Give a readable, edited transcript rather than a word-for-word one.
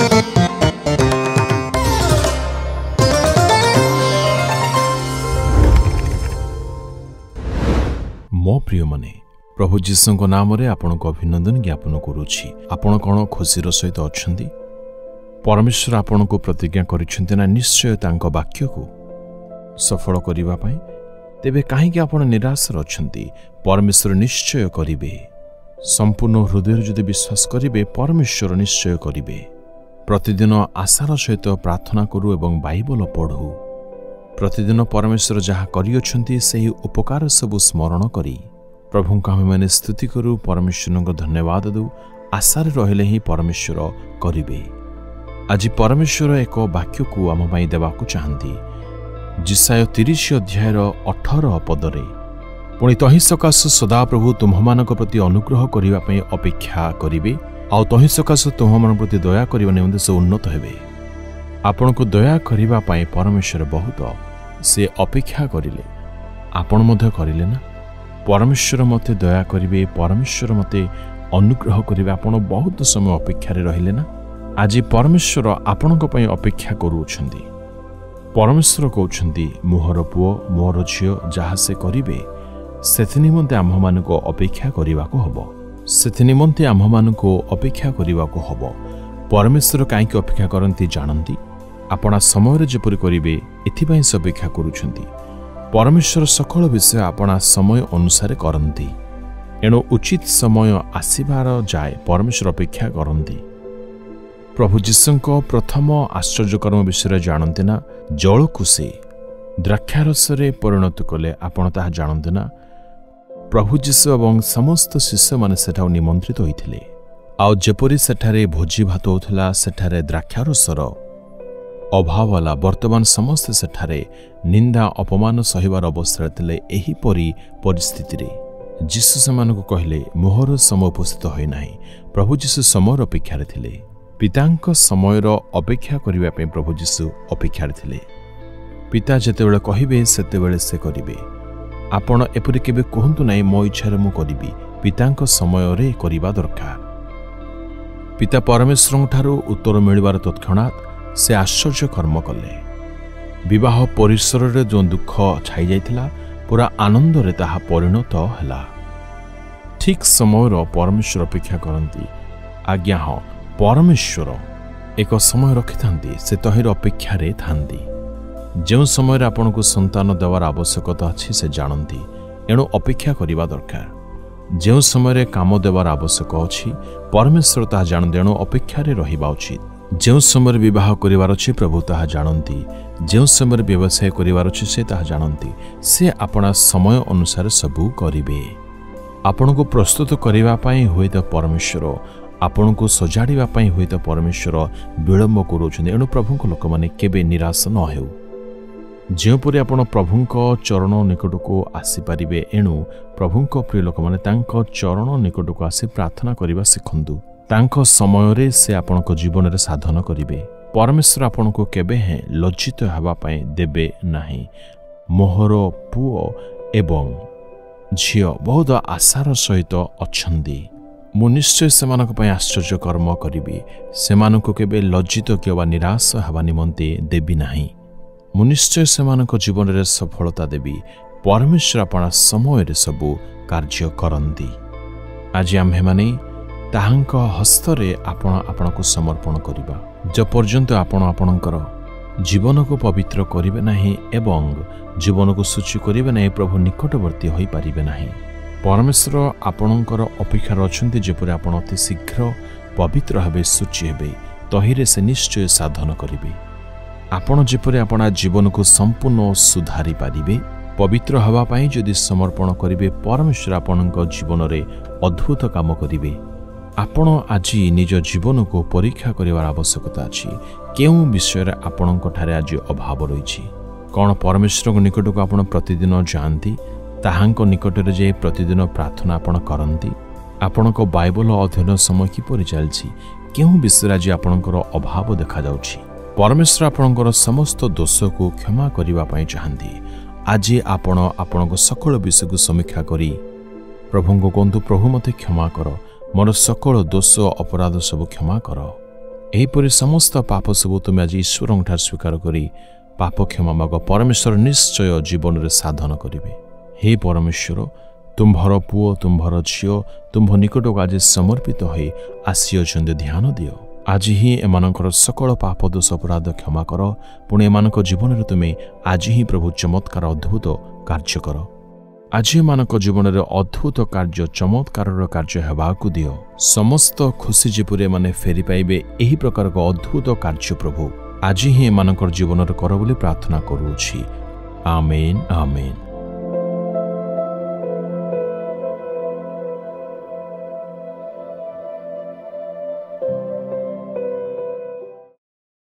मो प्रिय मने प्रभु जीशु नाम रे आपन को अभिनंदन ज्ञापन करुछि। आपण कोन खुशीर सहित अछंती? परमेश्वर आपण को प्रतिज्ञा करिसेंते ना निश्चय तांको वाक्य को सफल करिबा पई। तेबे काहे कि आपण निराश अछंती? परमेश्वर निश्चय करिवे। संपूर्ण हृदय जदि विश्वास करिवे परमेश्वर निश्चय करिवे। प्रतिदिन आशार सहित प्रार्थना करू एवं बाइबल पढ़ू। प्रतिदिन परमेश्वर जहाँ करियछंती सेही उपकार सब स्मरण करी प्रभु को आम मैंने स्तुति करू, परमेश्वर को धन्यवाद दू। आशार रहिले ही परमेश्वर करिवे। आज परमेश्वर एक वाक्य को आम पाई देवाकू चाहती। जिसाय 30 अध्यायर 18 पदरे पुणी तहि सकाश सदा प्रभु तुम्हମାନଙ୍କ प्रति अनुग्रह करिबा पई अपेक्षा करिवे आ तहि सकाश तुम्हମାନଙ୍କ प्रति दया करिबा निमंते से उन्नत हेबे। आपण को दया करिबा पई परमेश्वर बहुत से अपेक्षा करिले। आपण मध्य करिले ना? परमेश्वर मते दया करिवे, परमेश्वर मते अनुग्रह करिवे। आपण बहुत समय अपेक्षा रे रहिले ना? आज परमेश्वर आपणक पई अपेक्षा करूछंती। परमेश्वर कहउछंती मोहर पुओ मोर झियो जहाँ से करिवे सेथि निमंते आम्भमानको अपेक्षा करिवाको हबो। सेथि निमंते आम्भमानको अपेक्षा करिवाको हबो। परमेश्वर काईकि अपेक्षा करंती जानंती? आपणा समय जेपरि करिवे एथिपाई से अपेक्षा करूछंती। परमेश्वर सकल विषय आपणा समय अनुसार करंती। एणु उचित समय आसीबार जाए परमेश्वर अपेक्षा करंती। प्रभु जीशुको प्रथम आश्चर्यकर्म विषय जानते ना? जल को से द्राक्षारसरे परिणत कले आपण ताहा जानते ना? प्रभु जीशु एवं समस्त शिष्य माने सेठा निमंत्रित होइथिले। आउ जेपरि सेठारे भोजी भात होथला सेठारे द्राक्षारसर अभाव वाला वर्तमान समस्त सेठारे निंदा अपमान सहिबार अवस्था थिले। एही परी परिस्थिति रे जीशु सेमानकु कहले मोहर समय उपस्थित होई नाही। प्रभु जीशु समय अपेक्षा रे थिले। पितांक समयर अपेक्षा करिबा पई प्रभु जीशु अपेक्षा रे थिले। पिता जेतेबेले कहिबे सेतेबेले से करिवे। आपण एपरि केबे कहंतु नाही मो इच्छा रे मु करिबी। पितांक समय रे करिबा दरकार। पिता परमेश्वर ठारू उत्तर मिलिबार तत्क्षणात से आश्चर्य कर्म कले। विवाह परिसर रे जो दुख छाई जाइथिला पूरा आनंद रे ताहा परिणत हला। ठीक समय परमेश्वर अपेक्षा करंती। आज्ञा हाँ, परमेश्वर एक समय रखिथांती। से तहिर अपेक्षा रे थांती। जो समय आपन को संतान देवार आवश्यकता अछि से जानती। एणु अपेक्षा करिबा दरकार। जो समय काम देवार आवश्यक अछि परमेश्वर ताहा जानते। एणु अपेक्षा रे रहिबा उचित। जो समय विवाह करिवार अछि प्रभु ताहा जानती। जो समय व्यवसाय करिवार अछि से ताहा जानती। से आपणा समय अनुसार सबू करिवे। आपण को प्रस्तुत करिवा पई होय त परमेश्वर, आपण को सजाड़िबा पई होय त परमेश्वर विलंब करूछन। एणु प्रभुको लोक माने केबे निराश न हेउ। जेपरि आपण प्रभुको चरण निकटको आसी पारिबे। एणु प्रभुको प्रिय लोक माने तांको चरण निकटको आसी प्रार्थना करिबा सिखंदु। तांको समय रे से आपणको जीवन रे साधन करिवे। परमेश्वर आपणको केबे हे लज्जित हेबा पई देबे नाही। मोहर पुओ एवं झियो बहुत आशार सहित अछंदी। मु निश्चय सेमानक पई आश्चर्य कर्म करिबी। सेमानक केबे लज्जित किबा निराश हेबा निमंते देबी नाही। मु निश्चय सेमानक जीवन रे सफलता देबी। परमेश्वर आपणा समय रे सबु कार्य करंती। आज आम्हे माने ताहांक हस्तरे आपणको समर्पण करिबा। जो पर्यंत आपणकर जीवन को पवित्र करिवे नाही एवं जीवन को शुचि करिवे नाही प्रभु निकटवर्ती होई पारिबे नाही। परमेश्वर आपणकर अपेक्षा रछन्ति जेपरि आपण अति शीघ्र पवित्र हेबे, शुचि हेबे, तहिरे से निश्चय साधन करिवे। आपण जेपरि आपण जीवन को संपूर्ण सुधारी पारिबे, पवित्र हवा पाई जदि समर्पण करिवे परमेश्वर आपणक जीवन रे अद्भुत काम करिवे। आपण आज निज जीवन को परीक्षा करिवार आवश्यकता अछि। केउ विषय रे आपणक ठारे आज अभाव रहिछि? कोन परमेश्वर निकट को आपण प्रतिदिन जानती? ताहांक निकट रे जे प्रतिदिन प्रार्थना आपण करंती? आपणक बाइबल अध्ययन समय किपरि चलछि? केउ विषय आज आपणकर अभाव देखा जाउछि? परमेश्वर आपणकर समस्त दोष को क्षमा करिवा पई चाहंती। आज आपणक सकल विषय को समीक्षा करी प्रभु को कहतु, प्रभु मते क्षमा कर, मोर सकल दोष अपराध सब क्षमा कर। एहीपरि समस्त पाप सबु तुम आज ईश्वर ठार स्वीकार करी पाप क्षमा माग। परमेश्वर निश्चय जीवन रे साधन करिवे। हे परमेश्वर, तुम्भर पुओ तुम्भर झियो तुम्भ निकट आज समर्पित हो आसी ध्यान दियो। आज ही एमानकर सकल पाप दोष अपराध क्षमा कर। पुणे एमानक जीवन रे तुमे आज ही प्रभु चमत्कार अद्भुत कार्य कर। आज एमानक जीवन रे अद्भुत कार्य चमत्कार कार्य हेबाकु दियो। समस्त खुशी जेपुरे माने फेरी पाइबे एही प्रकार अद्भुत कार्य प्रभु आज ही एमानकर जीवन रे कर बोली प्रार्थना करूछि। आमेन आमेन।